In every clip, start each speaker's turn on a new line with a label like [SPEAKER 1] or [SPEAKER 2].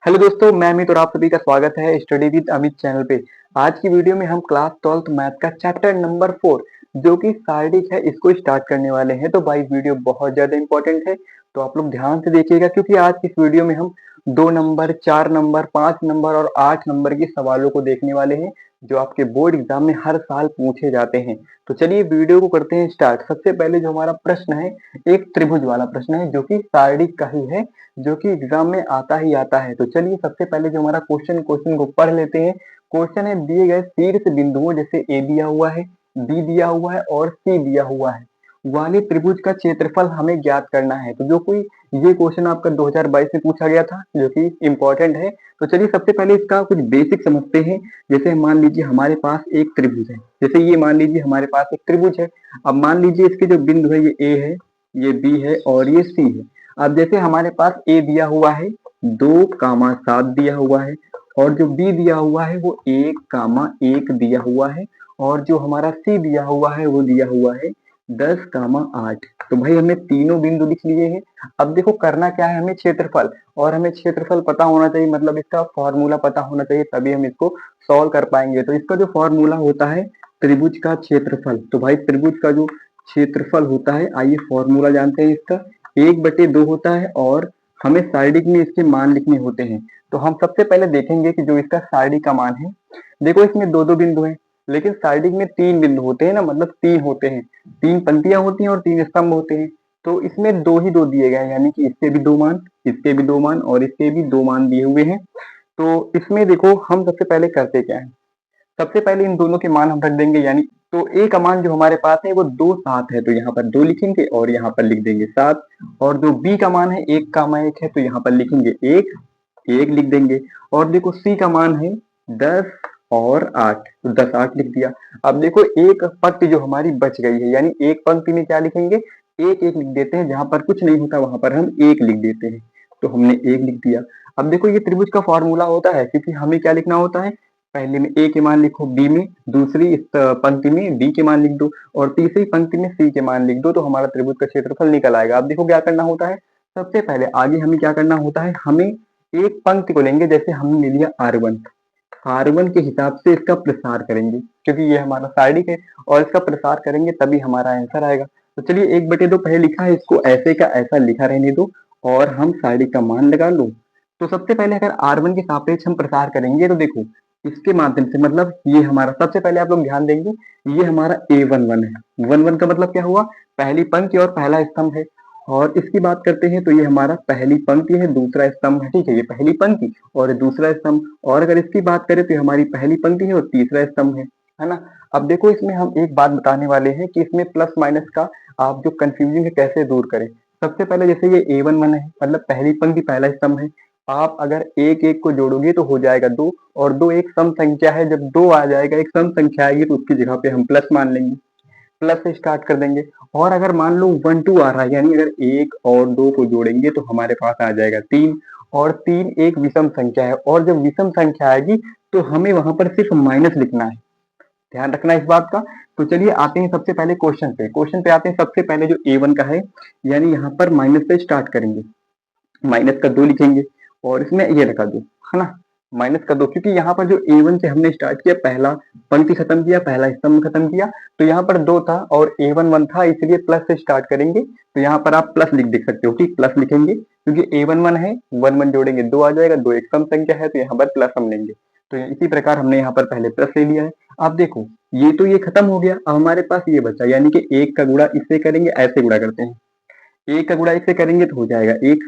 [SPEAKER 1] Hello दोस्तों, मैं अमित और आप सभी का स्वागत है स्टडी विद अमित चैनल पे। आज की वीडियो में हम क्लास 12th मैथ का चैप्टर नंबर 4 जो कि सारणी है इसको स्टार्ट करने वाले हैं। तो भाई वीडियो बहुत ज्यादा इंपॉर्टेंट है, तो आप लोग ध्यान से देखिएगा क्योंकि आज की इस वीडियो में हम 2 नंबर, 4 नंबर, 5 नंबर और 8 नंबर के सवालों को देखने वाले हैं जो आपके बोर्ड एग्जाम में हर साल पूछे जाते हैं। तो चलिए वीडियो को करते हैं स्टार्ट। सबसे पहले जो हमारा प्रश्न है एक त्रिभुज वाला प्रश्न है जो कि सारणी का ही है, जो कि एग्जाम में आता ही आता है। तो चलिए सबसे पहले जो हमारा क्वेश्चन को पढ़ लेते हैं। क्वेश्चन है दिए गए शीर्ष बिंदुओं जैसे ए दिया हुआ है, बी दिया हुआ है और सी दिया हुआ है वाले त्रिभुज का क्षेत्रफल हमें ज्ञात करना है। तो जो कोई ये क्वेश्चन आपका 2022 में पूछा गया था जो कि इम्पोर्टेंट है। तो चलिए सबसे पहले इसका कुछ बेसिक समझते हैं। जैसे मान लीजिए हमारे पास एक त्रिभुज है, जैसे ये मान लीजिए हमारे पास एक त्रिभुज है। अब मान लीजिए इसके जो बिंदु है ये ए है, ये बी है और ये सी है। अब जैसे हमारे पास ए दिया हुआ है 2, 7 दिया हुआ है और जो बी दिया हुआ है वो 1, 1 दिया हुआ है और जो हमारा सी दिया हुआ है वो दिया हुआ है 10, 8। तो भाई हमने तीनों बिंदु लिख लिए हैं। अब देखो करना क्या है, हमें क्षेत्रफल, और हमें क्षेत्रफल पता होना चाहिए, मतलब इसका फॉर्मूला पता होना चाहिए, तभी हम इसको सॉल्व कर पाएंगे। तो इसका जो फॉर्मूला होता है त्रिभुज का क्षेत्रफल, तो भाई त्रिभुज का जो क्षेत्रफल होता है, आइए फॉर्मूला जानते हैं इसका। 1/2 होता है और हमें साइडिक में इसके मान लिखने होते हैं। तो हम सबसे पहले देखेंगे कि जो इसका साइडिक का मान है, देखो इसमें दो दो बिंदु हैं लेकिन साइडिक में 3 बिंदु होते हैं ना, मतलब 3 होते हैं, 3 पंक्तियां होती हैं और 3 स्तंभ होते हैं। तो इसमें दो ही दो दिए गए हैं, यानी कि इसके भी 2 मान, इसके भी 2 मान और इसके भी 2 मान दिए हुए हैं। तो इसमें देखो हम सबसे पहले करते क्या है, सबसे पहले इन दोनों के मान हम रख देंगे। यानी तो ए का मान जो हमारे पास है वो 2, 7 है, तो यहाँ पर 2 लिखेंगे और यहाँ पर लिख देंगे 7। और जो बी का मान है 1, 1 है, तो यहाँ पर लिखेंगे 1, 1 लिख देंगे। और देखो सी का मान है 10 और 8, तो 10, 8 लिख दिया। अब देखो एक पंक्ति जो हमारी बच गई है, यानी एक पंक्ति में क्या लिखेंगे, 1, 1 लिख देते हैं, जहां पर कुछ नहीं होता वहां पर हम 1 लिख देते हैं। तो हमने 1 लिख दिया। अब देखो ये त्रिभुज का फॉर्मूला होता है, क्योंकि हमें क्या लिखना होता है, पहले में ए के मान लिखो बी में, दूसरी इस पंक्ति में डी के मान लिख दो और तीसरी पंक्ति में सी के मान लिख दो, तो हमारा त्रिभुज का क्षेत्रफल निकल आएगा। अब देखो क्या करना होता है, सबसे पहले आगे हमें क्या करना होता है, हमें एक पंक्ति को लेंगे, जैसे हमने ले लिया R1, R1 के हिसाब से इसका प्रसार करेंगे, क्योंकि ये हमारा साइडिक है और इसका प्रसार करेंगे तभी हमारा आंसर आएगा। तो चलिए 1/2 पहले लिखा है, इसको ऐसे का ऐसा लिखा रहने दो और हम साइडिक का मान लगा लो। तो सबसे पहले अगर R1 के सापेक्ष हम प्रसार करेंगे तो देखो इसके माध्यम से, मतलब ये हमारा, सबसे पहले आप लोग ध्यान देंगे ये हमारा A11 है। 11 का मतलब क्या हुआ, पहली पंक्ति और पहला स्तंभ है। और इसकी बात करते हैं तो ये हमारा पहली पंक्ति है, दूसरा स्तंभ है, ठीक है, ये पहली पंक्ति और दूसरा स्तंभ। और अगर इसकी बात करें तो ये हमारी पहली पंक्ति है और तीसरा स्तंभ है ना। अब देखो इसमें हम एक बात बताने वाले हैं कि इसमें प्लस माइनस का आप जो कंफ्यूजन है कैसे दूर करें। सबसे पहले जैसे ये A11 है, मतलब पहली पंक्ति पहला स्तंभ है, आप अगर 1, 1 को जोड़ोगे तो हो जाएगा 2, और 2 एक सम संख्या है, जब 2 आ जाएगा एक सम संख्या आएगी तो उसकी जगह पे हम प्लस मान लेंगे, प्लस से स्टार्ट कर देंगे। और अगर मान लो 1, 2 आ रहा है, यानी अगर 1 और 2 को जोड़ेंगे तो हमारे पास आ जाएगा 3, और 3 एक विषम संख्या है, और जब विषम संख्या आएगी तो हमें वहां पर सिर्फ माइनस लिखना है, ध्यान रखना इस बात का। तो चलिए आते हैं सबसे पहले क्वेश्चन पे आते हैं। सबसे पहले जो A1 का है, यानी यहाँ पर माइनस से स्टार्ट करेंगे, माइनस का 2 लिखेंगे और इसमें ये रखा 2, है ना, माइनस का 2, क्योंकि यहाँ पर जो A1 से हमने स्टार्ट किया, पहला पंक्ति खत्म किया, पहला स्तंभ खत्म किया, तो यहाँ पर 2 था और A1 1 था, इसलिए प्लस से स्टार्ट करेंगे। तो यहाँ पर आप प्लस लिख सकते हो, ठीक, प्लस लिखेंगे क्योंकि A1 1 है, 1 1 जोड़ेंगे 2 आ जाएगा, 2 एक सम संख्या है तो यहाँ पर प्लस हम लेंगे। तो इसी प्रकार हमने यहाँ पर पहले प्लस ले लिया है। अब देखो ये तो ये खत्म हो गया, अब हमारे पास ये बचा, यानी कि 1 का गुणा इससे करेंगे, ऐसे गुणा करते हैं, 1 का गुणा 1 से करेंगे तो हो जाएगा 1,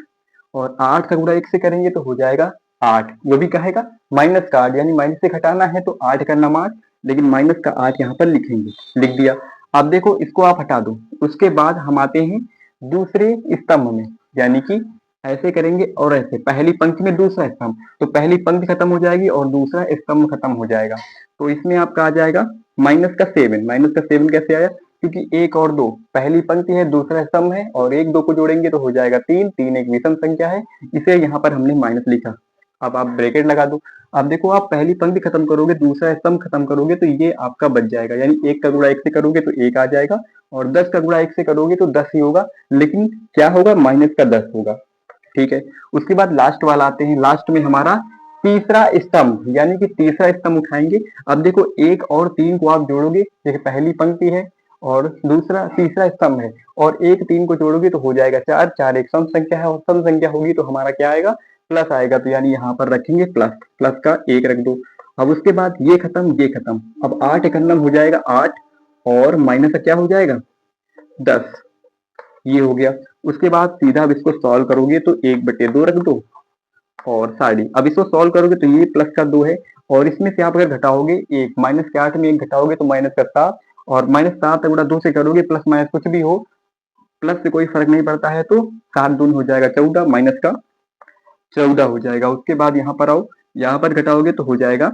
[SPEAKER 1] और 8 का गुणा 1 से करेंगे तो हो जाएगा 8, वो भी कहेगा माइनस का 8, यानी माइनस से घटाना है तो 8 का नाम 8, लेकिन माइनस का 8 यहाँ पर लिखेंगे, लिख दिया। अब देखो इसको आप हटा दो, उसके बाद हम आते हैं दूसरे स्तंभ में, यानी कि ऐसे करेंगे और ऐसे, पहली पंक्ति में दूसरा स्तंभ, तो पहली पंक्ति खत्म हो जाएगी और दूसरा स्तंभ खत्म हो जाएगा। तो इसमें आपका आ जाएगा -7। -7 कैसे आया, क्योंकि 1 और 2 पहली पंक्ति है, दूसरा स्तंभ है, और 1 2 को जोड़ेंगे तो हो जाएगा 3, 3 एक विषम संख्या है, इसे यहाँ पर हमने माइनस लिखा। अब आप ब्रैकेट लगा दो। अब देखो आप पहली पंक्ति खत्म करोगे, दूसरा स्तंभ खत्म करोगे तो ये आपका बच जाएगा, यानी 1 का गुणा 1 से करोगे तो 1 आ जाएगा, और 10 का गुणा 1 से करोगे तो 10 ही होगा, लेकिन क्या होगा, -10 होगा। ठीक है। उसके बाद लास्ट वाला आते हैं, लास्ट में हमारा तीसरा स्तंभ, यानी कि तीसरा स्तंभ उठाएंगे। अब देखो 1 और 3 को आप जोड़ोगे, एक पहली पंक्ति है और दूसरा तीसरा स्तंभ है, और 1 3 को जोड़ोगे तो हो जाएगा 4, 4 एक सम संख्या है और सम संख्या होगी तो हमारा क्या आएगा, प्लस आएगा। तो यानी यहाँ पर रखेंगे प्लस, प्लस का 1 रख दो। अब उसके बाद ये खत्म ये खत्म, अब 8 एकन्नम हो जाएगा 8 और माइनस का क्या हो जाएगा 10, ये हो गया। उसके बाद सीधा अब इसको सॉल्व करोगे तो 1/2 रख दो और साड़ी। अब इसको सॉल्व करोगे तो ये प्लस का 2 है और इसमें से आप अगर घटाओगे 1, माइनस के 8 में 1 घटाओगे तो माइनस का 7, और माइनस 7 गुणा 2 से करोगे, प्लस माइनस कुछ भी हो, प्लस से कोई फर्क नहीं पड़ता है, तो 7 दूनी हो जाएगा 14, माइनस का 14 हो जाएगा। उसके बाद यहाँ पर आओ, यहाँ पर घटाओगे तो हो जाएगा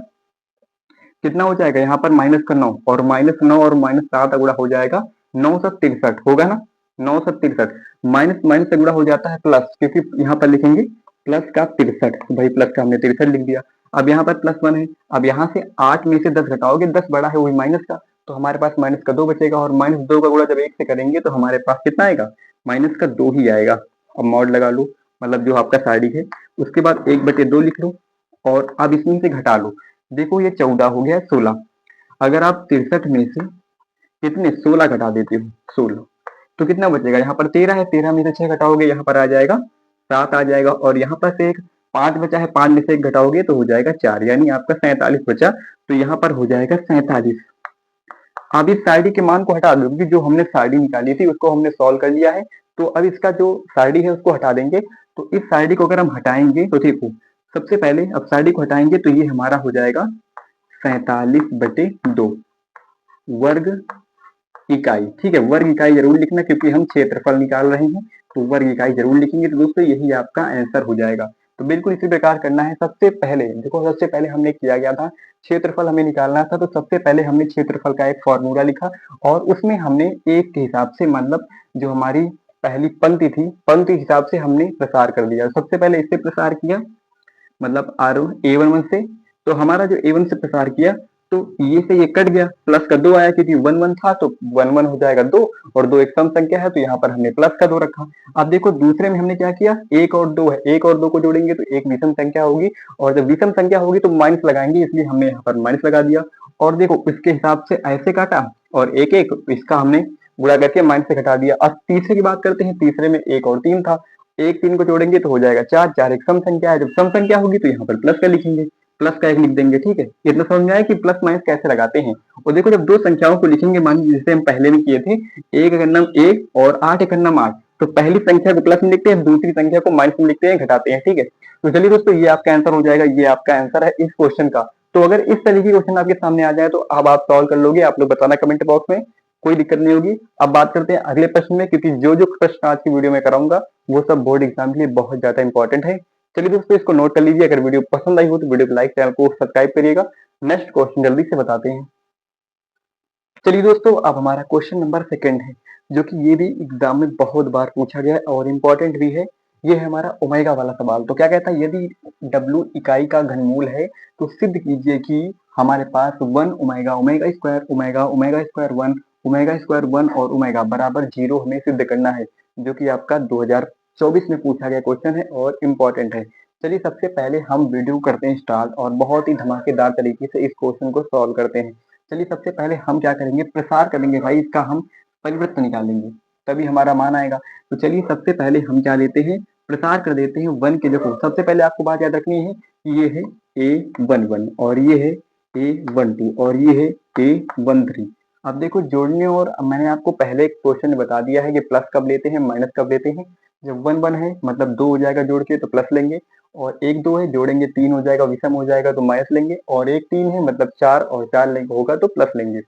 [SPEAKER 1] कितना हो जाएगा, यहाँ पर माइनस का 9 और माइनस 9 और माइनस 7 गुणा हो जाएगा 963 होगा ना, 963 माइनस माइनस से गुणा हो जाता है प्लस, क्योंकि यहाँ पर लिखेंगे प्लस का 63, तो भाई प्लस का हमने 63 लिख दिया। अब यहाँ पर +1 है, अब यहाँ से 8 में से 10 घटाओगे, 10 बड़ा है वही माइनस का, तो हमारे पास माइनस का 2 बचेगा, और माइनस 2 का गुणा जब 1 से करेंगे तो हमारे पास कितना आएगा, माइनस का 2 ही आएगा। अब मॉड लगा लो, मतलब जो आपका साड़ी है। उसके बाद 1/2 लिख लो और अब इसमें से घटा लो। देखो ये 14 हो गया 16, अगर आप 63 में से कितने 16 घटा देते हो 16, तो कितना बचेगा, यहाँ पर 13 है, 13 में से 6 घटाओगे यहाँ पर आ जाएगा 7 आ जाएगा, और यहाँ पर से एक 5 बचा है, 5 में से 1 घटाओगे तो हो जाएगा 4, यानी आपका 47 बचा, तो यहाँ पर हो जाएगा 47। अब इस सारणी के मान को हटा दो, क्योंकि जो हमने सारणी निकाली थी उसको हमने सॉल्व कर लिया है, तो अब इसका जो सारणी है उसको हटा देंगे। तो इस सारणी को अगर हम हटाएंगे तो देखो, सबसे पहले अब सारणी को हटाएंगे तो ये हमारा हो जाएगा 47/2 वर्ग इकाई। ठीक है, वर्ग इकाई जरूर लिखना क्योंकि हम क्षेत्रफल निकाल रहे हैं, तो वर्ग इकाई जरूर लिखेंगे। तो दोस्तों यही आपका आंसर हो जाएगा। तो बिल्कुल इसी प्रकार करना है। सबसे पहले देखो, सबसे पहले हमने किया गया था क्षेत्रफल हमें निकालना था, तो सबसे पहले हमने क्षेत्रफल का एक फॉर्मूला लिखा और उसमें हमने एक के हिसाब से, मतलब जो हमारी पहली पंक्ति थी, पंक्ति हिसाब से हमने प्रसार कर दिया। सबसे पहले इससे प्रसार किया, मतलब A11 से, तो हमारा जो A1 से प्रसार किया तो ये से ये कट गया, प्लस का 2 आया क्योंकि 1 1 था, तो 1 1 हो जाएगा 2, और 2 एक सम संख्या है तो यहाँ पर हमने प्लस का 2 रखा। अब देखो दूसरे में हमने क्या किया, 1 और 2 है, 1 और 2 को जोड़ेंगे तो एक विषम संख्या होगी, और जब विषम संख्या होगी तो माइनस लगाएंगे, इसलिए हमने यहाँ पर माइनस लगा दिया। और देखो इसके हिसाब से ऐसे काटा और एक एक इसका हमने गुणा करके माइनस से घटा दिया। अब तीसरे की बात करते हैं, तीसरे में 1 और 3 था, 1 3 को जोड़ेंगे तो हो जाएगा 4, 4 एक सम संख्या है, जब सम संख्या होगी तो यहाँ पर प्लस का लिखेंगे, प्लस का 1 लिख देंगे। ठीक है, इतना समझ में आया कि प्लस माइनस कैसे लगाते हैं। और देखो जब दो संख्याओं को लिखेंगे, मान लीजिए जैसे हम पहले में किए थे, 1 एकन्नम 1 और 8 एकन्नम 8, तो पहली संख्या को प्लस में लिखते हैं, दूसरी संख्या को माइनस में लिखते हैं, घटाते हैं। ठीक है, तो चलिए दोस्तों ये आपका आंसर हो जाएगा, ये आपका आंसर है इस क्वेश्चन का। तो अगर इस तरीके के क्वेश्चन आपके सामने आ जाए तो अब आप सॉल्व कर लोगे, आप लोग बताना कमेंट बॉक्स में, कोई दिक्कत नहीं होगी। अब बात करते हैं अगले प्रश्न में, क्योंकि जो जो प्रश्न आज की वीडियो में कराऊंगा वो सब बोर्ड एग्जाम के लिए बहुत ज्यादा इंपॉर्टेंट है। चलिए दोस्तों इसको नोट कर लीजिए, अगर वीडियो पसंद आई हो तो वीडियो को लाइक, चैनल को सब्सक्राइब करिएगा। नेक्स्ट क्वेश्चन जल्दी से बताते हैं। चलिए दोस्तों अब हमारा क्वेश्चन नंबर 2 है, जो कि ये भी एग्जाम में बहुत बार पूछा गया है और इम्पोर्टेंट भी है। ये है हमारा ओमेगा वाला सवाल। तो क्या कहता है, यदि W इकाई का घनमूल है तो सिद्ध कीजिए कि हमारे पास 1 omega omega square omega omega square 1 omega square 1 और ओमेगा बराबर 0 हमें सिद्ध करना है, जो कि आपका 2024 में पूछा गया क्वेश्चन है और इम्पोर्टेंट है। चलिए सबसे पहले हम वीडियो करते हैं स्टार्ट और बहुत ही धमाकेदार तरीके से इस क्वेश्चन को सॉल्व करते हैं। चलिए सबसे पहले हम क्या करेंगे, प्रसार करेंगे भाई, इसका हम परिवृत्त निकालेंगे, तभी हमारा मान आएगा। तो चलिए सबसे पहले हम क्या लेते हैं, प्रसार कर देते हैं 1 के। देखो सबसे पहले आपको बात याद रखनी है कि ये है A11 और ये है A12 और ये है A13। अब देखो जोड़ने, और मैंने आपको पहले एक क्वेश्चन में बता दिया है कि प्लस कब लेते हैं माइनस कब लेते हैं। जब 1 1 है मतलब 2 हो जाएगा जोड़ के तो प्लस लेंगे, और 1 2 है जोड़ेंगे 3 हो जाएगा, विषम हो जाएगा तो माइनस लेंगे, और 1 3 है मतलब 4 और 4 लेंगे होगा तो प्लस लेंगे।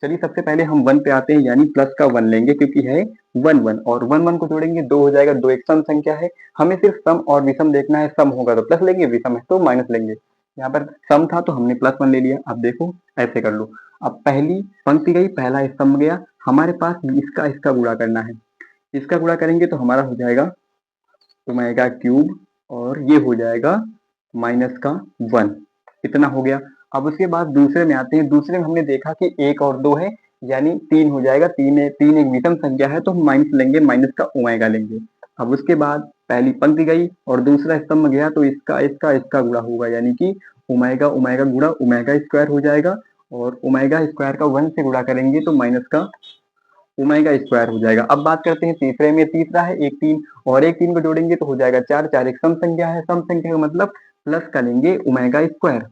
[SPEAKER 1] चलिए सबसे पहले हम 1 पे आते हैं, यानी प्लस का 1 लेंगे क्योंकि है 1 1, और 1 1 को जोड़ेंगे 2 हो जाएगा, 2 एक सम संख्या है, हमें सिर्फ सम और विषम देखना है, सम होगा तो प्लस लेंगे, विषम है तो माइनस लेंगे। यहाँ पर सम था तो हमने +1 ले लिया। अब देखो ऐसे कर लो, अब पहली पंक्ति गई, पहला स्तंभ गया, हमारे पास इसका इसका गुणा करना है, इसका गुणा करेंगे तो हमारा हो जाएगा ओमेगा क्यूब, और ये हो जाएगा माइनस का 1, इतना हो गया। अब उसके बाद दूसरे में आते हैं, दूसरे में हमने देखा कि 1 और 2 है यानी 3 हो जाएगा, 3 एक विषम संख्या है तो हम माइनस लेंगे, माइनस का ओमेगा लेंगे। अब उसके बाद पहली पंक्ति गई और दूसरा स्तंभ गया तो इसका इसका इसका गुणा होगा, यानी कि ओमेगा ओमेगा गुणा ओमेगा स्क्वायर हो जाएगा, और ओमेगा स्क्वायर का 1 से गुणा करेंगे तो माइनस का ओमेगा स्क्वायर हो जाएगा। अब बात करते हैं तीसरे में, तीसरा है एक 3 और एक 3 को जोड़ेंगे तो हो जाएगा 4, 4 एक सम संख्या है, सम संख्या का मतलब प्लस का लेंगे ओमेगा स्क्वायर।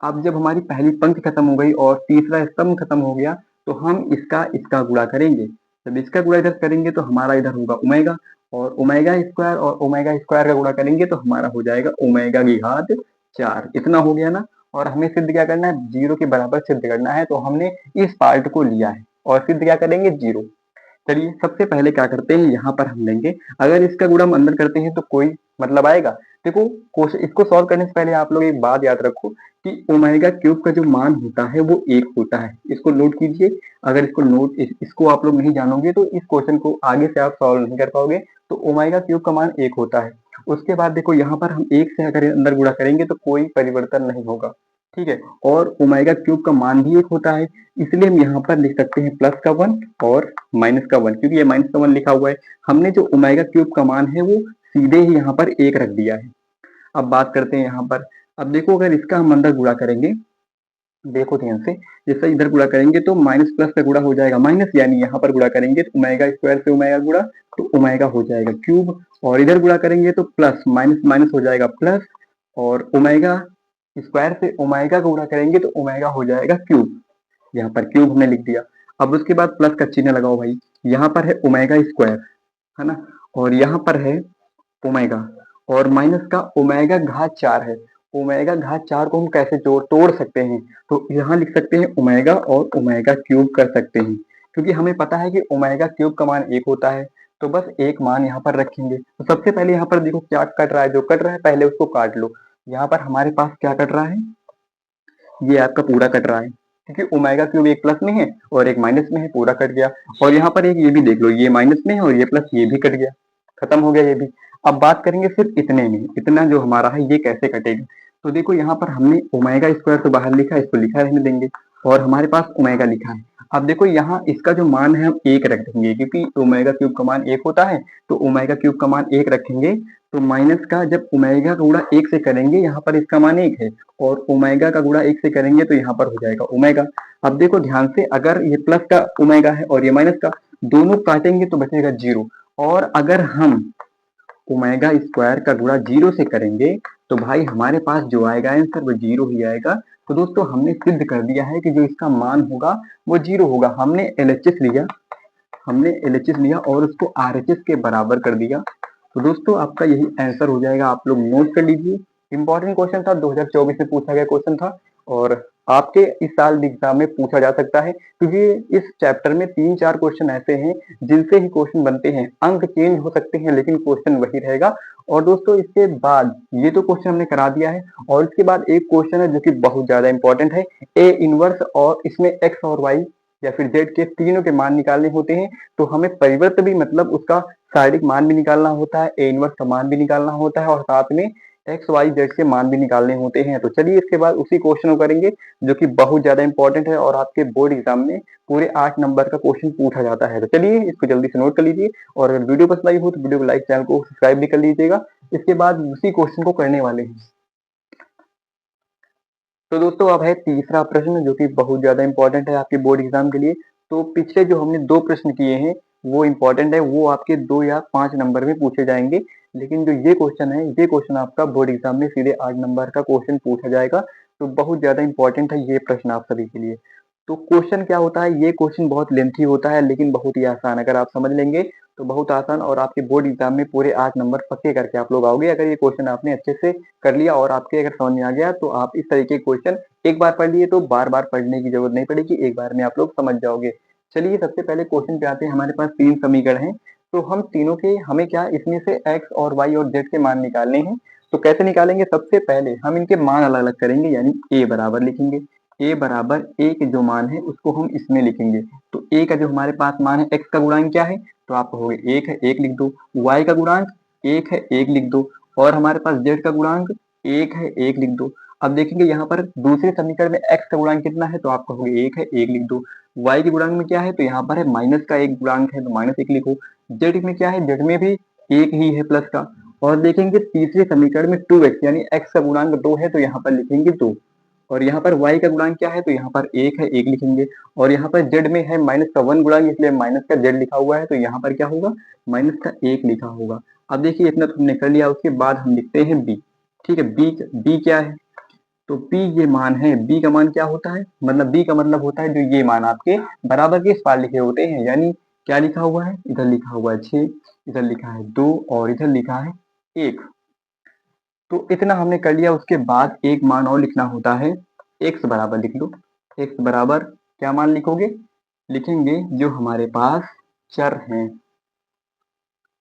[SPEAKER 1] अब जब हमारी पहली पंक्ति खत्म हो गई और तीसरा स्तंभ खत्म हो गया तो हम इसका इसका गुणा करेंगे। जब इसका गुणा इधर करेंगे तो हमारा इधर होगा ओमेगा, और ओमेगा स्क्वायर और ओमेगा स्क्वायर का गुणा करेंगे तो हमारा हो जाएगा ओमेगा की घात 4। इतना हो गया ना। और हमें सिद्ध क्या करना है, 0 के बराबर सिद्ध करना है, तो हमने इस पार्ट को लिया है और सिद्ध क्या करेंगे 0। चलिए सबसे पहले क्या करते हैं, यहाँ पर हम लेंगे, अगर इसका गुणा हम अंदर करते हैं तो कोई मतलब आएगा। देखो इसको सॉल्व करने से पहले आप लोग एक बात याद रखो कि ओमेगा क्यूब का जो मान होता है वो 1 होता है। इसको नोट कीजिए। अगर इसको आप लोग नहीं जानोगे तो इस क्वेश्चन को आगे से आप सॉल्व नहीं कर पाओगे। तो ओमेगा क्यूब का मान 1 होता है। उसके बाद देखो यहाँ पर हम 1 से अगर अंदर गुणा करेंगे तो कोई परिवर्तन नहीं होगा, ठीक है। और ओमेगा क्यूब का मान भी 1 होता है, इसलिए हम यहाँ पर लिख सकते हैं प्लस का 1 और माइनस का 1, क्योंकि ये माइनस का 1 लिखा हुआ है। हमने जो ओमेगा क्यूब का मान है वो सीधे ही यहाँ पर 1 रख दिया है। अब बात करते हैं यहाँ पर, अब देखो अगर इसका हम अंदर गुणा करेंगे, देखो ध्यान से, जैसे इधर गुणा करेंगे तो माइनस प्लस का गुणा हो जाएगा माइनस, यानी यहाँ पर गुणा करेंगे तो ओमेगा स्क्वायर से ओमेगा गुणा तो ओमेगा हो जाएगा क्यूब, और इधर गुणा करेंगे तो प्लस माइनस माइनस हो जाएगा प्लस, और ओमेगा स्क्वायर से ओमेगा का गुणा करेंगे तो ओमेगा हो जाएगा क्यूब। यहाँ पर क्यूब हमने लिख दिया। अब उसके बाद प्लस का चिन्ह लगाओ भाई। यहाँ पर है ओमेगा स्क्वायर, है ना, और यहाँ पर है ओमेगा, और माइनस का ओमेगा घात 4 है। ओमेगा घात 4 को हम कैसे तोड़ सकते हैं, तो यहाँ लिख सकते हैं ओमेगा और ओमेगा क्यूब कर सकते हैं, क्योंकि हमें पता है कि ओमेगा क्यूब का मान 1 होता है। तो बस एक मान यहाँ पर रखेंगे। तो सबसे पहले यहाँ पर देखो क्या कट रहा है, जो कट रहा है पहले उसको काट लो। यहाँ पर हमारे पास क्या कट रहा है, ये आपका पूरा कट रहा है, क्योंकि ओमेगा क्यूब एक प्लस में है और एक माइनस में है, पूरा कट गया। और यहाँ पर एक ये भी देख लो, ये माइनस में है और ये प्लस, ये भी कट गया, खत्म हो गया ये भी। अब बात करेंगे सिर्फ इतने में, इतना जो हमारा है ये कैसे कटेगा। तो देखो यहाँ पर हमने ओमेगा स्क्वायर तो बाहर लिखा है, इसको लिखा रहने देंगे, और हमारे पास ओमेगा लिखा है। अब देखो यहाँ इसका जो मान है हम 1 रख देंगे, क्योंकि ओमेगा क्यूब का मान 1 होता है, तो ओमेगा क्यूब का मान 1 रखेंगे। तो माइनस का जब ओमेगा का गुणा 1 से करेंगे, यहाँ पर इसका मान 1 है, और ओमेगा का गुणा 1 से करेंगे तो यहाँ पर हो जाएगा ओमेगा। अब देखो ध्यान से, अगर ये प्लस का ओमेगा है और ये माइनस का, दोनों काटेंगे तो बचेगा 0। और अगर हम ओमेगा स्क्वायर का गुणा 0 से करेंगे तो भाई हमारे पास जो आएगा आंसर वो 0 ही आएगा। तो दोस्तों हमने सिद्ध कर दिया है कि जो इसका मान होगा वो 0 होगा। हमने एलएचएस लिया और उसको आरएचएस के बराबर कर दिया। तो दोस्तों आपका यही आंसर हो जाएगा, आप लोग नोट कर लीजिए। इंपॉर्टेंट क्वेश्चन था, 2024 में पूछा गया क्वेश्चन था, और आपके इस साल भी एग्जाम में पूछा जा सकता है, क्योंकि इस चैप्टर में 3-4 क्वेश्चन ऐसे हैं जिनसे ही क्वेश्चन बनते हैं। अंक चेंज हो सकते हैं लेकिन क्वेश्चन वही रहेगा। और दोस्तों इसके बाद ये तो क्वेश्चन हमने करा दिया है, और इसके बाद एक क्वेश्चन है जो कि बहुत ज्यादा इंपॉर्टेंट है, ए इनवर्स, और इसमें एक्स और वाई या फिर जेड के तीनों के मान निकालने होते हैं। तो हमें परिवर्त भी मतलब उसका शारीरिक मान भी निकालना होता है, ए इनवर्स का मान भी निकालना होता है, और साथ में एक्स वाई जेड के मान भी निकालने होते हैं। तो चलिए इसके बाद उसी क्वेश्चन को करेंगे जो कि बहुत ज्यादा इंपॉर्टेंट है, और आपके बोर्ड एग्जाम में पूरे 8 नंबर का क्वेश्चन पूछा जाता है। तो चलिए इसको जल्दी से नोट कर लीजिए, और अगर वीडियो पसंद आई हो तो वीडियो को लाइक, चैनल को सब्सक्राइब भी कर लीजिएगा। इसके बाद उसी क्वेश्चन को करने वाले हैं। तो दोस्तों अब है तीसरा प्रश्न जो कि बहुत ज्यादा इंपॉर्टेंट है आपके बोर्ड एग्जाम के लिए। तो पिछले जो हमने 2 प्रश्न किए हैं वो इंपॉर्टेंट है, वो आपके 2 या 5 नंबर में पूछे जाएंगे। लेकिन जो ये क्वेश्चन है, ये क्वेश्चन आपका बोर्ड एग्जाम में सीधे 8 नंबर का क्वेश्चन पूछा जाएगा। तो बहुत ज्यादा इंपॉर्टेंट है ये प्रश्न आप सभी के लिए। तो क्वेश्चन क्या होता है, ये क्वेश्चन बहुत लेंथी होता है लेकिन बहुत ही आसान, अगर आप समझ लेंगे तो बहुत आसान, और आपके बोर्ड एग्जाम में पूरे 8 नंबर पक्के करके आप लोग आओगे अगर ये क्वेश्चन आपने अच्छे से कर लिया। और आपके अगर समझ में आ गया तो आप इस तरीके के क्वेश्चन एक बार पढ़ लिए तो बार बार पढ़ने की जरूरत नहीं पड़ेगी, एक बार में आप लोग समझ जाओगे। चलिए सबसे पहले क्वेश्चन पे आते हैं। हमारे पास 3 समीकरण हैं, तो हम तीनों के हमें क्या इसमें से एक्स और वाई और जेड के मान निकालने हैं। तो कैसे निकालेंगे, सबसे पहले हम इनके मान अलग अलग करेंगे, यानी ए बराबर लिखेंगे। ए बराबर ए के जो मान है उसको हम इसमें लिखेंगे। तो ए का जो हमारे पास मान है, एक्स का गुणांक क्या है, तो आप कहोगे 1 है, 1 लिख दो। वाई का गुणांक 1 है, 1 लिख दो। और हमारे पास जेड का गुणांक 1 है, 1 लिख दो। अब देखेंगे यहाँ पर दूसरे समीकरण में x का गुणांक कितना है, तो आप कहोगे 1 है, 1 लिख दो। y के गुणांक में क्या है, तो यहाँ पर है माइनस का एक गुणांक है, तो -1 लिखो। z में क्या है, z में भी एक ही है प्लस का। और देखेंगे तीसरे समीकरण में 2x यानी x का गुणांक 2 है तो यहाँ पर लिखेंगे 2, और यहाँ पर y का गुणांक क्या है तो यहाँ पर 1 है, 1 लिखेंगे। और यहाँ पर z में है माइनस का 1 गुणांक, इसलिए माइनस का z लिखा हुआ है तो यहाँ पर क्या होगा, माइनस का 1 लिखा होगा। अब देखिए इतना तो हमने कर लिया, उसके बाद हम लिखते हैं b। ठीक है, b क्या है, तो b ये मान है। b का मान क्या होता है, मतलब b का मतलब होता है जो ये मान आपके बराबर के इस पार लिखे होते हैं, यानी क्या लिखा हुआ है, इधर लिखा हुआ है 6, इधर लिखा है 2 और इधर लिखा है 1। तो इतना हमने कर लिया। उसके बाद एक मान और लिखना होता है, x बराबर लिख लो। x बराबर क्या मान लिखोगे, लिखेंगे जो हमारे पास चर हैं।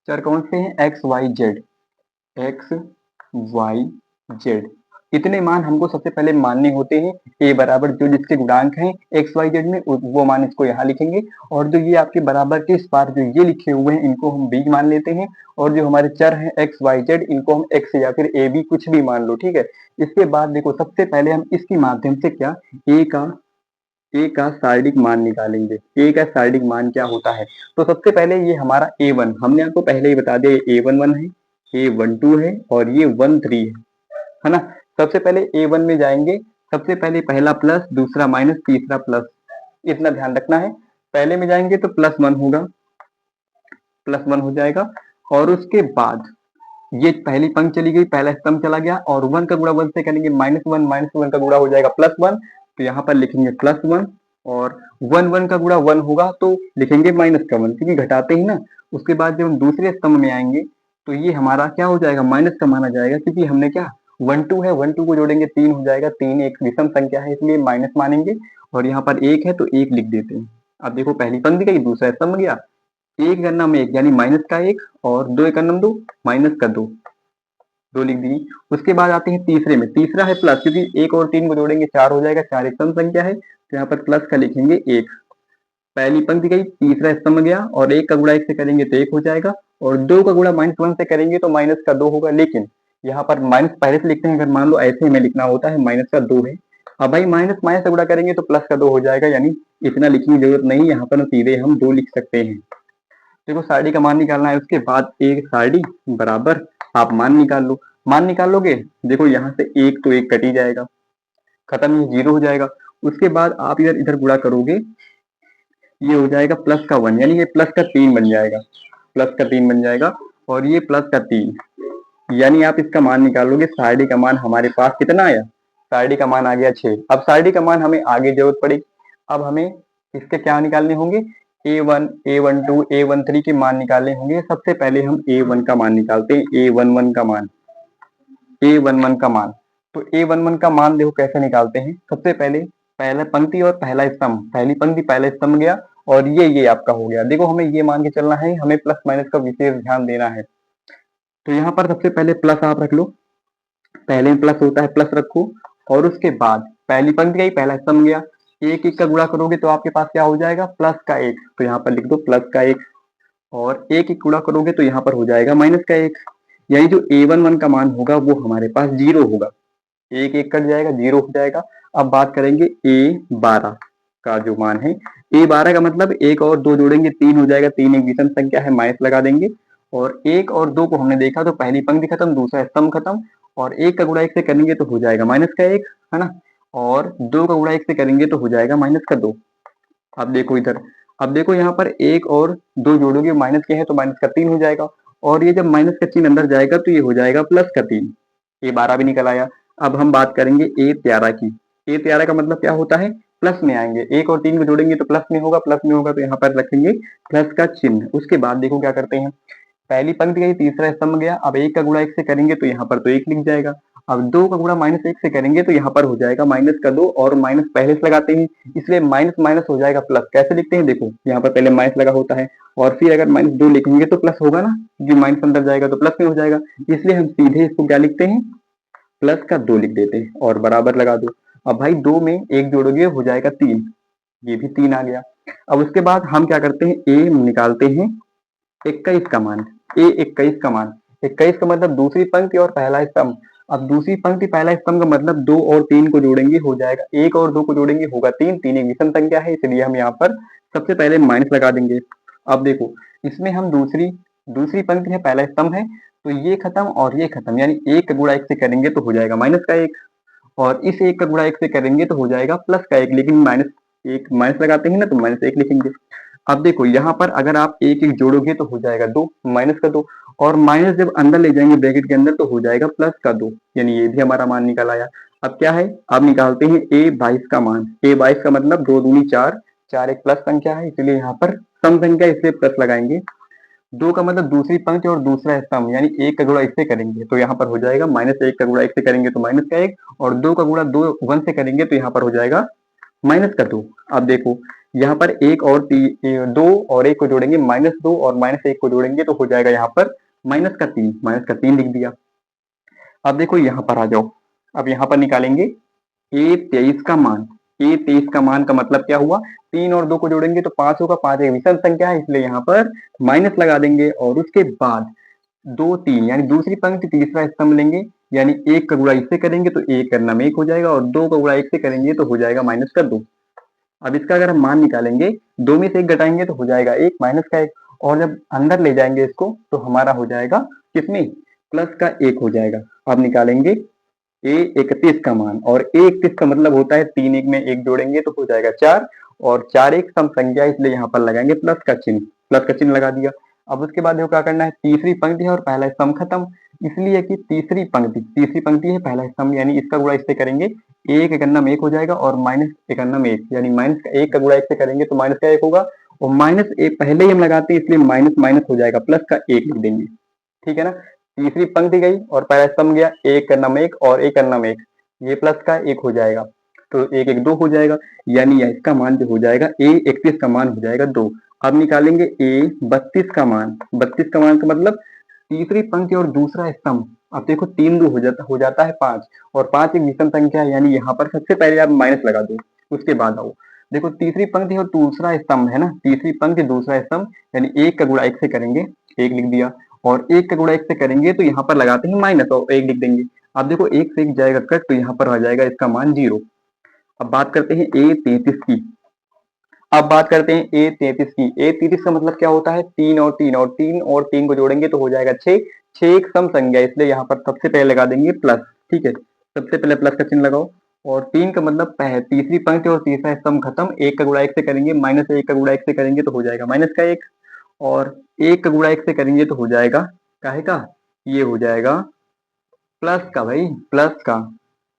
[SPEAKER 1] चर कौन से हैं, x y z, x y z। इतने मान हमको सबसे पहले मानने होते हैं। a बराबर जो जिसके गुणांक हैं x y z में वो मान इसको यहाँ लिखेंगे, और जो ये आपके बराबर के इस पार जो ये लिखे हुए हैं इनको हम b मान लेते हैं, और जो हमारे चर हैं x y z इनको हम x या फिर a b कुछ भी मान लो। ठीक है, इसके बाद देखो सबसे पहले हम इसके माध्यम से क्या a का शारीरिक मान निकालेंगे। a का शारीरिक मान क्या होता है, तो सबसे पहले ये हमारा a1 हमने आपको पहले ही बता दिया, a11 है, a12 है और ये 13 है ना। सबसे पहले a1 में जाएंगे, सबसे पहले पहला प्लस, दूसरा माइनस, तीसरा प्लस, इतना ध्यान रखना है। पहले में जाएंगे तो +1 होगा, +1 हो जाएगा। और उसके बाद ये पहली पंक्ति चली गई, पहला स्तंभ चला गया, और 1 का गुणा 1 से करेंगे -1, -1 का गुणा हो जाएगा +1, तो यहाँ पर लिखेंगे +1। और 1 का गुणा 1 होगा तो लिखेंगे -1, क्योंकि घटाते ही ना। उसके बाद जब हम दूसरे स्तंभ में आएंगे तो ये हमारा क्या हो जाएगा, माइनस का माना जाएगा, क्योंकि हमने क्या 1 2 है, 1 2 को जोड़ेंगे 3 हो जाएगा, 3 एक विषम संख्या है इसलिए माइनस मानेंगे। और यहाँ पर 1 है तो 1 लिख देते हैं। अब देखो पहली पंक्ति गई, दूसरा स्तंभ गया, 1 का नाम 1 यानी माइनस का 1, और 2 का नाम 2 माइनस का 2, 2 लिख दी। उसके बाद आते हैं तीसरे में, तीसरा है प्लस, क्योंकि 1 और 3 को जोड़ेंगे 4 हो जाएगा, 4 एक सम संख्या है तो यहाँ पर प्लस का लिखेंगे 1। पहली पंक्ति गई, तीसरा स्तंभ गया, और 1 का गुणा 1 से करेंगे तो 1 हो जाएगा, और 2 का गुणा -1 से करेंगे तो माइनस का 2 होगा। लेकिन यहाँ पर माइनस पहले से लिखते हैं, अगर मान लो ऐसे में लिखना होता है माइनस का 2 है। अब भाई माइनस माइनस से गुणा करेंगे तो प्लस का 2 हो जाएगा, यानी इतना लिखने की जरूरत नहीं, यहाँ पर सीधे हम 2 लिख सकते हैं। देखो सारणी का मान निकालना है, उसके बाद एक सारणी बराबर आप मान निकाल लो। मान निकालोगे, देखो यहाँ से 1 तो 1 कट ही जाएगा, खत्म, ये 0 हो जाएगा। उसके बाद आप इधर इधर गुणा करोगे, ये हो जाएगा प्लस का 1, यानी ये प्लस का 3 बन जाएगा, प्लस का 3 बन जाएगा, और ये प्लस का 3, यानी आप इसका मान निकालोगे। सारणी का मान हमारे पास कितना आया, सारणी का मान आ गया 6। अब सारणी का मान हमें आगे जरूरत पड़ेगी, अब हमें इसके क्या निकालने होंगे, a1 a12 a13 के मान निकालने होंगे। सबसे पहले हम a1 का मान निकालते हैं, a11 का मान, a11 का मान। तो a11 का मान देखो कैसे निकालते हैं। सबसे पहले पहला पंक्ति और पहला स्तंभ, पहली पंक्ति पहला स्तंभ गया, और ये आपका हो गया। देखो हमें ये मान के चलना है, हमें प्लस माइनस का विशेष ध्यान देना है। तो यहाँ पर सबसे पहले प्लस आप रख लो, पहले में प्लस होता है प्लस रखो, और उसके बाद पहली पंक्ति गई, पहला स्तंभ गया, 1 1 का गुणा करोगे तो आपके पास क्या हो जाएगा, प्लस का 1, तो यहाँ पर लिख दो प्लस का 1, और 1 1 गुणा करोगे तो यहाँ पर हो जाएगा माइनस का 1, यानी जो a11 का मान होगा वो हमारे पास 0 होगा। 1 1 कट जाएगा, 0 हो जाएगा। अब बात करेंगे a12 का जो मान है, a12 का मतलब 1 और 2 जोड़ेंगे 3 हो जाएगा, 3 एक विषम संख्या है, माइनस लगा देंगे। और 1 और 2 को हमने देखा तो पहली पंक्ति खत्म, दूसरा स्तंभ खत्म, और 1 का गुणा 1 से करेंगे तो हो जाएगा माइनस का 1, है ना, और 2 का गुणा 1 से करेंगे तो हो जाएगा माइनस का 2। अब देखो इधर, अब देखो यहाँ पर 1 और 2 जोड़ोगे, माइनस के हैं तो माइनस का 3 हो जाएगा, और ये जब माइनस का चिन्ह अंदर जाएगा तो ये हो जाएगा प्लस का 3, a12 भी निकल आया। अब हम बात करेंगे a13 की। a13 का मतलब क्या होता है, प्लस में आएंगे, 1 और 3 को जोड़ेंगे तो प्लस में होगा, प्लस में होगा तो यहाँ पर रखेंगे प्लस का चिन्ह। उसके बाद देखो क्या करते हैं, पहली पंक्ति गई, तीसरा स्तंभ गया, अब 1 का गुणा 1 से करेंगे तो यहाँ पर तो 1 लिख जाएगा। अब 2 का गुणा -1 से करेंगे तो यहाँ पर हो जाएगा माइनस का 2, और माइनस पहले से लगाते हैं इसलिए माइनस माइनस हो जाएगा प्लस। कैसे लिखते हैं, देखो यहाँ पर पहले माइनस लगा होता है, और फिर अगर -2 लिखेंगे तो प्लस होगा ना, जो माइनस अंदर जाएगा तो प्लस में हो जाएगा, इसलिए हम सीधे इसको क्या लिखते हैं, प्लस का 2 लिख देते हैं, और बराबर लगा दो। अब भाई 2 में 1 जोड़ोगे हो जाएगा 3, ये भी 3 आ गया। अब उसके बाद हम क्या करते हैं, a निकालते हैं 21 का मान, a21 का मान, 21 का मतलब दूसरी पंक्ति और पहला स्तंभ। अब दूसरी पंक्ति पहला स्तंभ का मतलब 2 और 3 को जोड़ेंगे हो जाएगा, 1 और 2 को जोड़ेंगे होगा 3, 3 एक विषम संख्या है इसलिए हम यहाँ पर सबसे पहले माइनस लगा देंगे। अब देखो इसमें हम दूसरी दूसरी पंक्ति है, पहला स्तंभ है, तो ये खत्म और ये खत्म, यानी 1 का गुणा 1 से करेंगे तो हो जाएगा माइनस का 1, और इस 1 का गुणा 1 से करेंगे तो हो जाएगा प्लस का 1, लेकिन माइनस लगाते हैं ना तो माइनस 1 लिखेंगे। अब देखो यहाँ पर अगर आप 1 जोड़ोगे तो हो जाएगा 2, माइनस का 2, और माइनस जब अंदर ले जाएंगे ब्रैकेट के अंदर तो हो जाएगा प्लस का 2, यानी ये भी हमारा मान निकल आया। अब क्या है, अब निकालते हैं a22 का मान। a22 का मतलब 2 दूनी 4, 4 एक प्लस संख्या है, इसलिए यहाँ पर सम संख्या इसलिए प्लस लगाएंगे। 2 का मतलब दूसरी पंक्ति और दूसरा स्तंभ, यानी 1 का गुणा इससे करेंगे तो यहाँ पर हो जाएगा -1 का गुणा 1 से करेंगे तो माइनस का 1, और 2 का गुणा 2 1 से करेंगे तो यहाँ पर हो जाएगा माइनस का 2। अब देखो यहाँ पर 1 और 2 और 1 को जोड़ेंगे, -2 और -1 को जोड़ेंगे तो हो जाएगा यहाँ पर माइनस का 3 लिख दिया। अब देखो यहाँ पर आ जाओ, अब यहाँ पर निकालेंगे a23 का मान। a23 का मान का मतलब क्या हुआ, 3 और 2 को जोड़ेंगे तो 5 होगा, 5 एक विषम संख्या है इसलिए यहाँ पर माइनस लगा देंगे, और उसके बाद 2 3 यानी दूसरी पंक्ति तीसरा स्तंभ लेंगे, यानी 1 का गुणा इससे करेंगे तो 1 करना में 1 हो जाएगा, और 2 का गुणा 1 से करेंगे तो हो जाएगा माइनस का 2। अब इसका अगर हम मान निकालेंगे, 2 में से 1 घटाएंगे तो हो जाएगा 1 माइनस का 1, और जब अंदर ले जाएंगे इसको तो हमारा हो जाएगा किसमें, प्लस का 1 हो जाएगा। अब निकालेंगे a31 का मान, और a31 का मतलब होता है 3 1 में 1 जोड़ेंगे तो हो जाएगा 4, और 4 एक सम संख्या इसलिए यहाँ पर लगाएंगे प्लस का चिन्ह लगा दिया। अब उसके बाद देखो क्या करना है, तीसरी पंक्ति है और पहला स्तंभ खत्म, इसलिए कि तीसरी पंक्ति है पहला स्तंभ, यानी इसका गुणा इससे करेंगे, 1 एकन्नम 1 हो जाएगा, और माइनस एकन्नम 1, यानी माइनस का 1 का गुणा 1 से करेंगे तो माइनस का 1 होगा, और माइनस 1 पहले ही हम लगाते हैं इसलिए माइनस माइनस हो जाएगा, प्लस का 1 लिख देंगे। ठीक है ना, तीसरी पंक्ति गई और पहला स्तंभ गया, 1 का नम 1 और 1 का नम 1, ये प्लस का 1 हो जाएगा, तो 1 1 2 हो जाएगा, यानी इसका मान जो हो जाएगा a31 का मान हो जाएगा 2। अब निकालेंगे a32 का मान। 32 का मान का मतलब तीसरी पंक्ति और दूसरा स्तंभ। अब देखो 3 2 हो जाता है 5, और 5 एक विषम संख्या है, यानी यहाँ पर सबसे पहले आप माइनस लगा दो, उसके बाद आओ। देखो तीसरी पंक्ति और दूसरा स्तंभ है ना, तीसरी पंक्ति दूसरा स्तंभ, यानी 1 का गुणा 1 से करेंगे, 1 लिख दिया, और 1 का गुणा 1 से करेंगे तो यहाँ पर लगाते हैं माइनस और 1 लिख देंगे। अब देखो 1 से 1 जाएगा कट तो यहाँ पर आ जाएगा इसका मान 0। अब बात करते हैं a33 की। अब बात करते हैं a33 की। a33 का मतलब क्या होता है, 3 और 3 और 3 और 3 को जोड़ेंगे तो हो जाएगा 6, 6 एक सम संख्या इसलिए यहाँ पर सबसे पहले लगा देंगे प्लस। ठीक है, सबसे पहले प्लस का चिन्ह लगाओ, और 3 का मतलब तीसरी पंक्ति और तीसरा स्तंभ खत्म, 1 का गुणा 1 से करेंगे, -1 का गुणा 1 से करेंगे तो हो जाएगा माइनस का 1, और 1 का गुणा 1 से करेंगे तो हो जाएगा काहे का, ये हो जाएगा प्लस का, भाई प्लस का,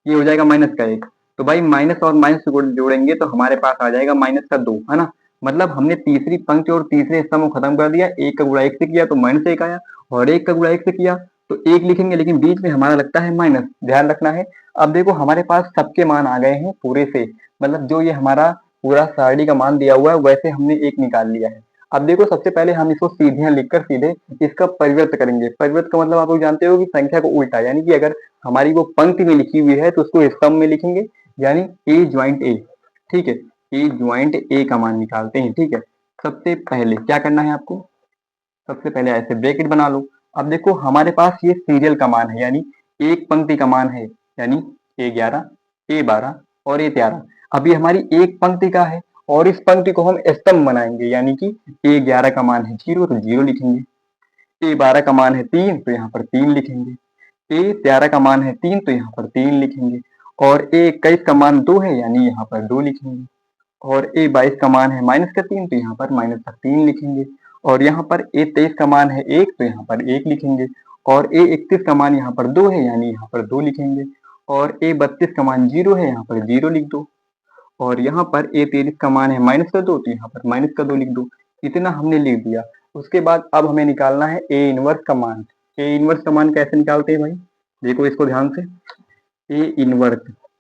[SPEAKER 1] ये हो जाएगा माइनस का 1। तो भाई माइनस और माइनस जोड़ेंगे तो हमारे पास आ जाएगा माइनस का 2, है ना। मतलब हमने तीसरी पंक्ति और तीसरे स्तंभ को खत्म कर दिया, 1 का गुणा 1 से किया तो -1 आया, और 1 का गुणा 1 से किया तो 1 लिखेंगे, लेकिन बीच में हमारा लगता है माइनस, ध्यान रखना है। अब देखो हमारे पास सबके मान आ गए हैं पूरे से, मतलब जो ये हमारा पूरा सारणी का मान दिया हुआ है वैसे हमने एक निकाल लिया है। अब देखो सबसे पहले हम इसको सीधे लिखकर सीधे इसका परिवर्त करेंगे। परिवर्त का मतलब आप लोग जानते हो कि संख्या को उल्टा, यानी कि अगर हमारी वो पंक्ति में लिखी हुई है तो उसको स्तंभ में लिखेंगे, यानी a ज्वाइंट a। ठीक है, a ज्वाइंट a का मान निकालते हैं। ठीक है, सबसे पहले क्या करना है आपको, सबसे पहले ऐसे ब्रैकेट बना लो। अब देखो हमारे पास ये सीरियल का मान है, यानी एक पंक्ति का मान है, यानी a11 a12 और a13। अभी हमारी एक पंक्ति का है और इस पंक्ति को हम स्तंभ बनाएंगे, यानी कि a11 का मान है 0 तो 0 लिखेंगे, a12 का मान है 3 तो यहाँ पर 3 लिखेंगे, a13 का मान है 3 तो यहाँ पर 3 लिखेंगे, और a21 का मान 2 है यानी यहाँ पर 2 लिखेंगे, और a22 का मान है -3 तो यहाँ पर -3 लिखेंगे, और यहाँ पर a23 का मान है 1 तो यहाँ पर 1 लिखेंगे, और a31 का मान यहाँ पर 2 है यानी यहाँ पर 2 लिखेंगे, और a32 का मान 0 है यहाँ पर 0 लिख दो, और यहाँ पर a23 का मान है -2 तो यहाँ पर -2 लिख दो। इतना हमने लिख दिया। उसके बाद अब हमें निकालना है a इनवर्स का मान। a इनवर्स का मान कैसे निकालते हैं भाई, देखो इसको ध्यान से। a इनवर्स,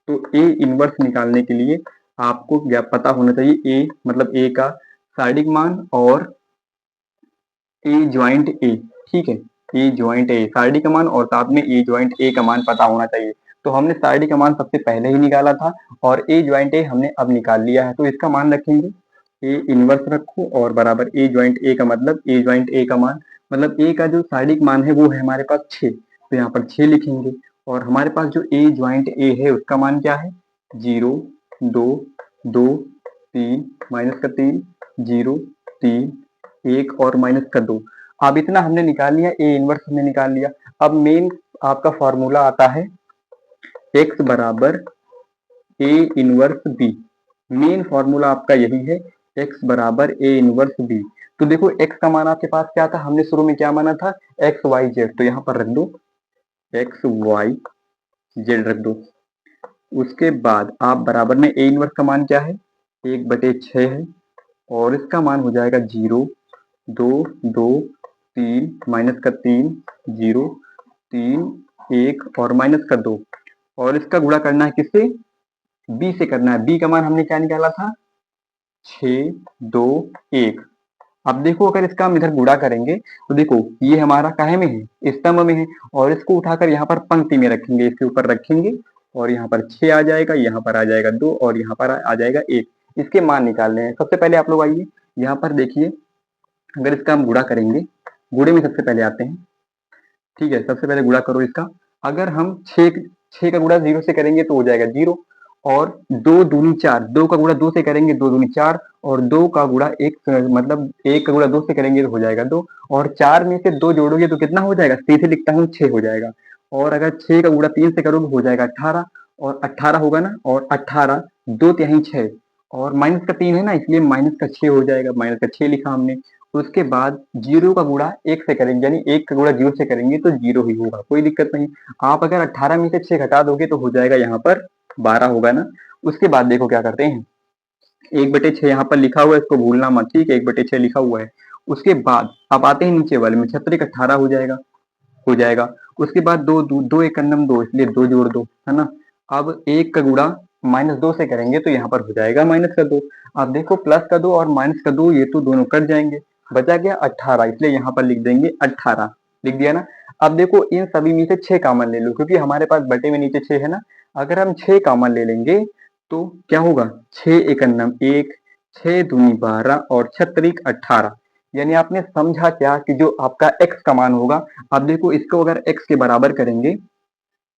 [SPEAKER 1] तो a इनवर्स निकालने के लिए आपको क्या पता होना चाहिए, a मतलब a का सार्डिक मान और a ज्वाइंट a। ठीक है, a ज्वाइंट a सारणी का मान और साथ में a ज्वाइंट a का मान पता होना चाहिए। तो हमने सारणी का मान सबसे पहले ही निकाला था और a ज्वाइंट a हमने अब निकाल लिया है, तो इसका मान रखेंगे a इनवर्स रखो और बराबर a ज्वाइंट a का मतलब a ज्वाइंट a का मान, मतलब a का जो सारणी मान है वो है हमारे पास 6, तो यहाँ पर 6 लिखेंगे, और हमारे पास जो a ज्वाइंट a है उसका मान क्या है 0 2 2 3 -3 0 3 1 और -2। अब इतना हमने निकाल लिया, ए इनवर्स हमने निकाल लिया। अब मेन आपका फॉर्मूला आता है एक्स बराबर A inverse B. Main formula आपका यही है, एक्स बराबर ए इनवर्स बी। तो देखो एक्स का मान आपके पास क्या था, हमने शुरू में क्या माना था, एक्स वाई जेड। तो यहाँ पर रख दो एक्स वाई जेड रख दो। उसके बाद आप बराबर में ए इनवर्स का मान क्या है, 1/6 है, और इसका मान हो जाएगा 0, 2, 2, 3, माइनस का 3, 0, 3, 1 और माइनस का 2, और इसका गुणा करना है किससे, बी से करना है। बी का मान हमने क्या निकाला था, 6, 2, 1। अब देखो अगर इसका हम इधर गुणा करेंगे तो देखो ये हमारा काहे में है, स्तंभ में है, और इसको उठाकर यहाँ पर पंक्ति में रखेंगे, इसके ऊपर रखेंगे, और यहाँ पर 6 आ जाएगा, यहाँ पर आ जाएगा 2, और यहाँ पर आ जाएगा 1। इसके मान निकालने हैं। सबसे पहले आप लोग आइए यहाँ पर देखिए, अगर इसका हम गुणा करेंगे, गुणे में सबसे पहले आते हैं, ठीक है। सबसे पहले गुणा करो इसका। अगर हम 6 का गुणा 0 से करेंगे तो हो जाएगा 0, और 2 दूनी 4, 2 का गुणा 2 से करेंगे 2 दूनी 4, और 2 का गुणा 1 मतलब 1 का गुणा 2 से करेंगे तो हो जाएगा 2, और 4 में से 2 जोड़ोगे तो कितना हो जाएगा, सीधे लिखता हूँ 6 हो जाएगा। और अगर 6 का गुणा 3 से करोगे हो जाएगा 18, और 18 होगा ना, और 18 2 तिहाई 6, और माइनस का 3 है ना, इसलिए माइनस का 6 हो जाएगा, माइनस का 6 लिखा हमने। उसके बाद 0 का गुणा 1 से करेंगे, यानी 1 का गुणा 0 से करेंगे तो 0 ही होगा, कोई दिक्कत नहीं। आप अगर 18 में से 6 घटा दोगे तो हो जाएगा यहाँ पर 12 होगा ना। उसके बाद देखो क्या करते हैं, 1/6 यहाँ पर लिखा हुआ है, इसको भूलना मत, ठीक है, 1/6 लिखा हुआ है। उसके बाद अब आते हैं नीचे वाले में, 76 18 हो जाएगा, हो जाएगा। उसके बाद 2 2 1 कन्नम 2, इसलिए 2 जोड़ दो, है ना। अब 1 का गुणा -2 से करेंगे तो यहाँ पर हो जाएगा -2। अब देखो प्लस का 2 और माइनस का 2 ये तो दोनों कट जाएंगे, बचा गया 18, इसलिए यहाँ पर लिख देंगे 18, लिख दिया ना। अब देखो इन सभी में से 6 कॉमन ले लो, क्योंकि हमारे पास बटे में नीचे 6 है ना। अगर हम 6 कॉमन ले लेंगे तो क्या होगा, 6 एकन्नम 1, 6 दूनी 12 और 6 18। यानी आपने समझा क्या कि जो आपका x का मान होगा, अब देखो इसको अगर x के बराबर करेंगे,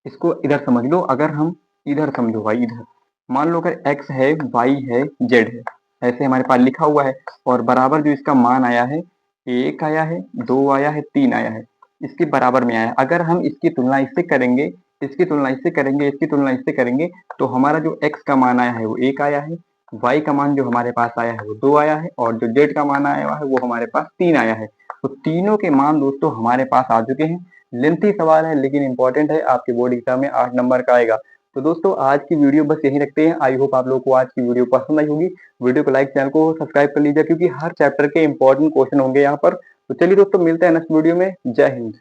[SPEAKER 1] इसको इधर समझ लो, अगर हम इधर समझो भाई, इधर मान लो अगर x है, y है, z है, ऐसे हमारे पास लिखा हुआ है, और बराबर जो इसका मान आया है, 1 आया है, 2 आया है, 3 आया है, इसके बराबर में आया है। अगर हम इसकी तुलना इससे करेंगे, इसकी तुलना इससे करेंगे, इसकी तुलना इससे करेंगे, तो हमारा जो x का मान आया है वो 1 आया है, y का मान जो हमारे पास आया है वो 2 आया है, और जो z का मान आया है वो हमारे पास 3 आया है। तो तीनों के मान दोस्तों हमारे पास आ चुके हैं। लेंथी सवाल है लेकिन इंपॉर्टेंट है, आपके बोर्ड एग्जाम में 8 नंबर का आएगा। तो दोस्तों आज की वीडियो बस यही रखते हैं। आई होप आप लोगों को आज की वीडियो पसंद आई होगी। वीडियो को लाइक, चैनल को सब्सक्राइब कर लीजिए, क्योंकि हर चैप्टर के इंपॉर्टेंट क्वेश्चन होंगे यहाँ पर। तो चलिए दोस्तों, मिलते हैं नेक्स्ट वीडियो में। जय हिंद।